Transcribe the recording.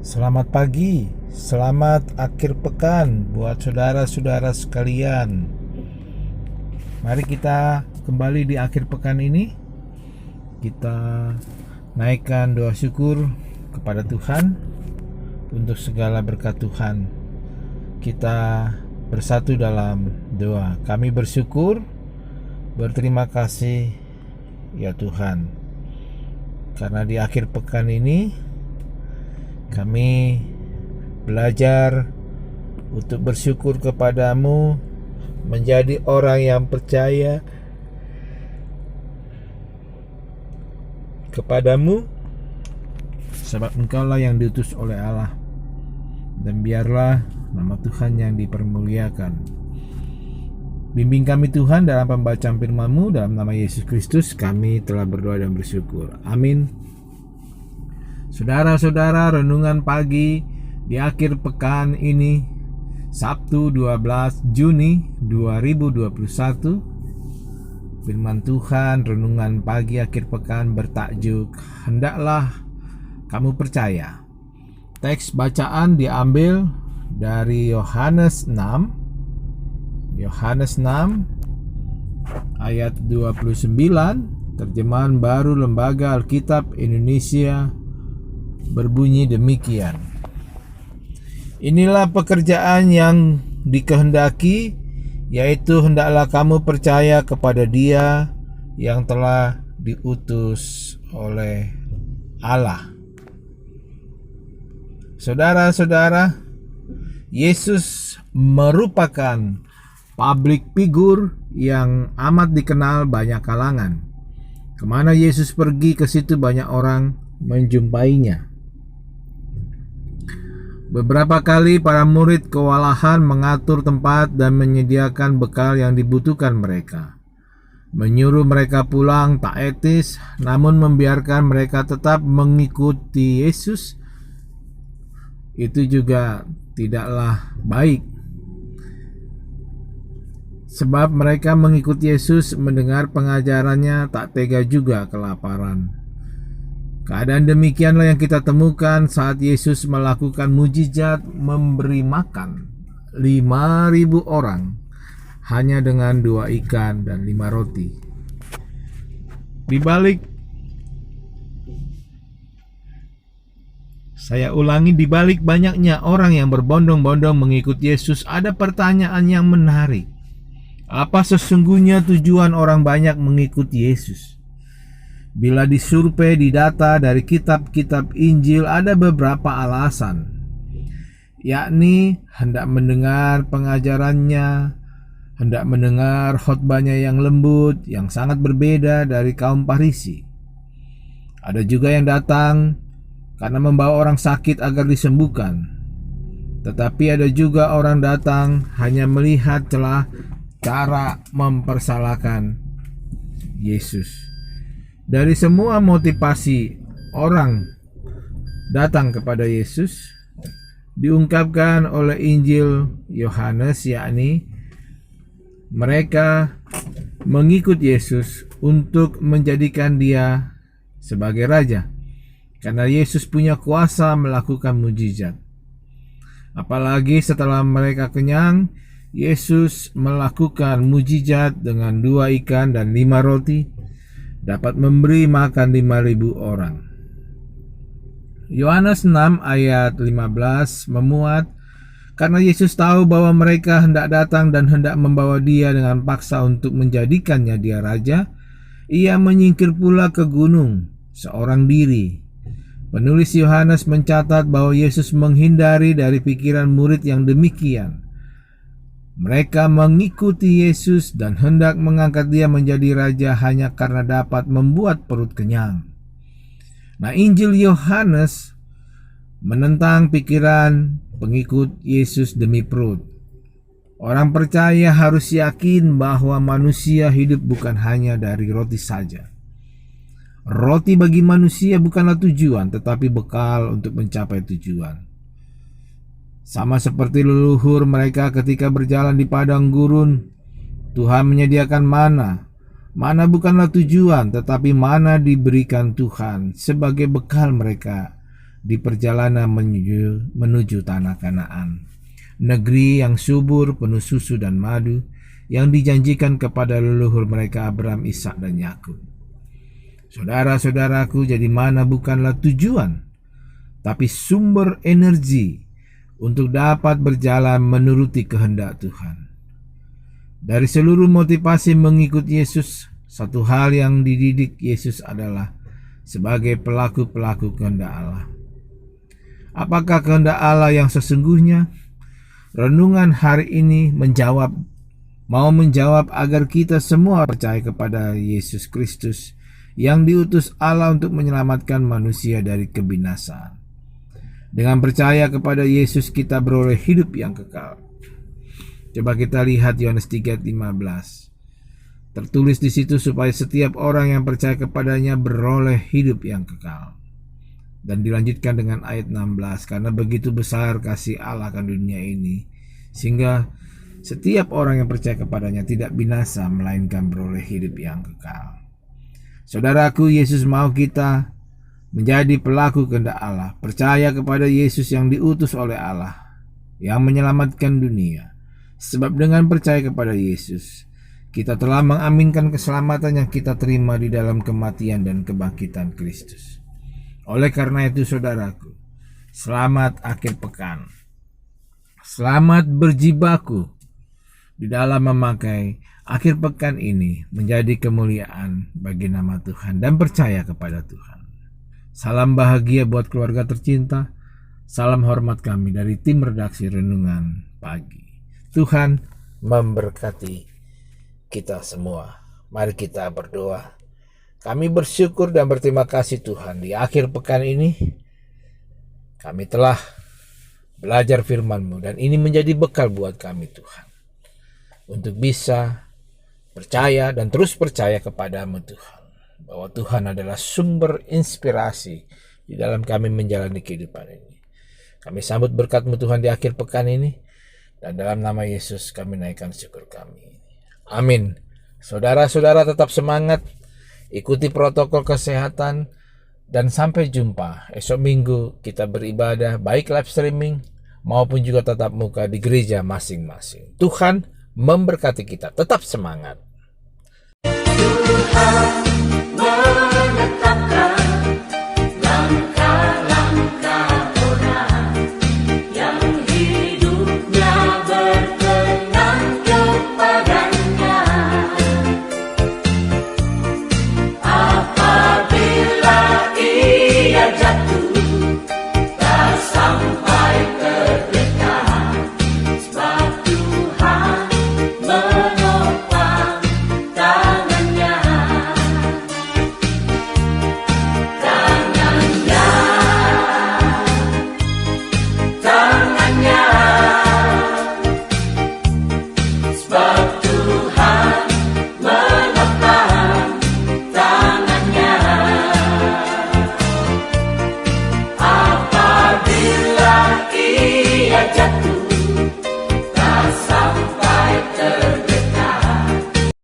Selamat pagi, selamat akhir pekan buat saudara-saudara sekalian. Mari kita kembali di akhir pekan ini. Kita naikkan doa syukur kepada Tuhan untuk segala berkat Tuhan. Kita bersatu dalam doa. Kami bersyukur, berterima kasih ya Tuhan, karena di akhir pekan ini kami belajar untuk bersyukur kepadamu, menjadi orang yang percaya kepadamu, sebab engkaulah yang diutus oleh Allah. Dan biarlah nama Tuhan yang dipermuliakan. Bimbing kami Tuhan dalam pembacaan firman-Mu, dalam nama Yesus Kristus kami telah berdoa dan bersyukur. Amin. Saudara-saudara, renungan pagi di akhir pekan ini, Sabtu 12 Juni 2021. Firman Tuhan renungan pagi akhir pekan bertajuk Hendaklah Kamu Percaya. Teks bacaan diambil dari Yohanes 6 ayat 29, terjemahan baru Lembaga Alkitab Indonesia, berbunyi demikian. Inilah pekerjaan yang dikehendaki, yaitu hendaklah kamu percaya kepada Dia yang telah diutus oleh Allah. Saudara-saudara, Yesus merupakan public figure yang amat dikenal banyak kalangan. Kemana Yesus pergi, ke situ banyak orang menjumpainya. Beberapa kali para murid kewalahan mengatur tempat dan menyediakan bekal yang dibutuhkan mereka. Menyuruh mereka pulang tak etis, namun membiarkan mereka tetap mengikuti Yesus itu juga tidaklah baik. Sebab mereka mengikuti Yesus, mendengar pengajarannya, tak tega juga kelaparan. Keadaan demikianlah yang kita temukan saat Yesus melakukan mujizat memberi makan 5.000 orang hanya dengan 2 ikan dan 5 roti. Di balik banyaknya orang yang berbondong-bondong mengikut Yesus, ada pertanyaan yang menarik. Apa sesungguhnya tujuan orang banyak mengikuti Yesus? Bila disurvei, didata dari kitab-kitab Injil, ada beberapa alasan, yakni hendak mendengar pengajarannya, hendak mendengar khotbahnya yang lembut, yang sangat berbeda dari kaum Farisi. Ada juga yang datang karena membawa orang sakit agar disembuhkan. Tetapi ada juga orang datang hanya melihat celah cara mempersalahkan Yesus. Dari semua motivasi orang datang kepada Yesus diungkapkan oleh Injil Yohanes, yakni mereka mengikut Yesus untuk menjadikan Dia sebagai raja, karena Yesus punya kuasa melakukan mujizat. Apalagi setelah mereka kenyang, Yesus melakukan mujizat dengan 2 ikan dan 5 roti, dapat memberi makan 5.000 orang. Yohanes 6 ayat 15 memuat, karena Yesus tahu bahwa mereka hendak datang dan hendak membawa Dia dengan paksa untuk menjadikannya Dia raja, Ia menyingkir pula ke gunung seorang diri. Penulis Yohanes mencatat bahwa Yesus menghindari dari pikiran murid yang demikian. Mereka mengikuti Yesus dan hendak mengangkat Dia menjadi raja hanya karena dapat membuat perut kenyang. Nah, Injil Yohanes menentang pikiran pengikut Yesus demi perut. Orang percaya harus yakin bahwa manusia hidup bukan hanya dari roti saja. Roti bagi manusia bukanlah tujuan, tetapi bekal untuk mencapai tujuan. Sama seperti leluhur mereka ketika berjalan di padang gurun, Tuhan menyediakan mana. Mana bukanlah tujuan, tetapi mana diberikan Tuhan sebagai bekal mereka di perjalanan menuju tanah Kanaan, negeri yang subur penuh susu dan madu, yang dijanjikan kepada leluhur mereka Abraham, Ishak dan Yakub. Saudara-saudaraku, jadi mana bukanlah tujuan, tapi sumber energi untuk dapat berjalan menuruti kehendak Tuhan. Dari seluruh motivasi mengikut Yesus, satu hal yang dididik Yesus adalah sebagai pelaku-pelaku kehendak Allah. Apakah kehendak Allah yang sesungguhnya? Renungan hari ini mau menjawab agar kita semua percaya kepada Yesus Kristus yang diutus Allah untuk menyelamatkan manusia dari kebinasaan. Dengan percaya kepada Yesus kita beroleh hidup yang kekal. Coba kita lihat Yohanes 3:15. Tertulis di situ supaya setiap orang yang percaya kepadanya beroleh hidup yang kekal. Dan dilanjutkan dengan ayat 16, karena begitu besar kasih Allah akan dunia ini, sehingga setiap orang yang percaya kepadanya tidak binasa, melainkan beroleh hidup yang kekal. Saudaraku, Yesus mau kita menjadi pelaku kehendak Allah, percaya kepada Yesus yang diutus oleh Allah, yang menyelamatkan dunia. Sebab dengan percaya kepada Yesus, kita telah mengaminkan keselamatan yang kita terima di dalam kematian dan kebangkitan Kristus. Oleh karena itu, saudaraku, selamat akhir pekan. Selamat berjibaku di dalam memakai akhir pekan ini menjadi kemuliaan bagi nama Tuhan dan percaya kepada Tuhan. Salam bahagia buat keluarga tercinta. Salam hormat kami dari tim redaksi Renungan Pagi. Tuhan memberkati kita semua. Mari kita berdoa. Kami bersyukur dan berterima kasih Tuhan, di akhir pekan ini kami telah belajar firman-Mu, dan ini menjadi bekal buat kami Tuhan, untuk bisa percaya dan terus percaya kepada-Mu Tuhan, bahwa Tuhan adalah sumber inspirasi di dalam kami menjalani kehidupan ini. Kami sambut berkat-Mu Tuhan di akhir pekan ini, dan dalam nama Yesus kami naikkan syukur kami. Amin. Saudara-saudara tetap semangat, ikuti protokol kesehatan, dan sampai jumpa esok minggu kita beribadah baik live streaming maupun juga tatap muka di gereja masing-masing. Tuhan memberkati kita, tetap semangat. Tuhan